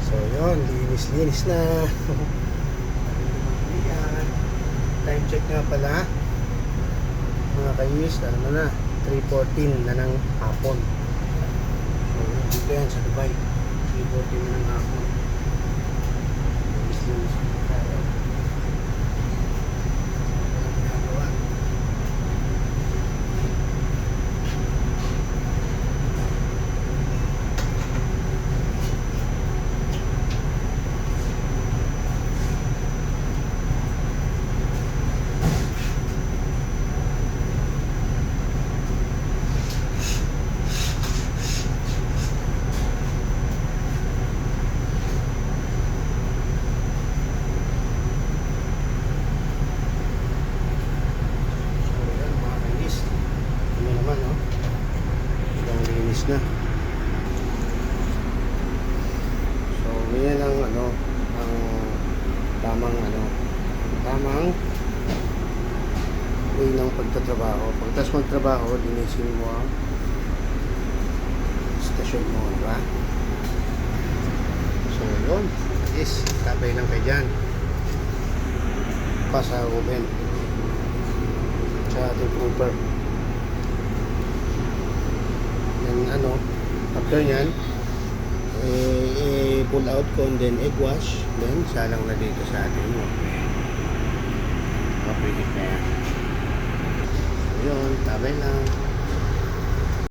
So yun, linis na. Ayan. Time check nga pala mga kayus, ano na 3:14 na ng hapon. So dito yan sa Dubai, 3:14 na ng hapon. Linis na tayo. Walang ginagawa. Na. So, yan ang ang tamang way ng pagtatrabaho. Pagtas magtrabaho, linisin mo ang stasyon mo, di ba? So, yun. Tabay lang kayo dyan. Pasa oven. Sa ating trooper. After nyan pull out ko and then egg wash, then salang na dito sa ating pwede na yan. So yun, tabay lang.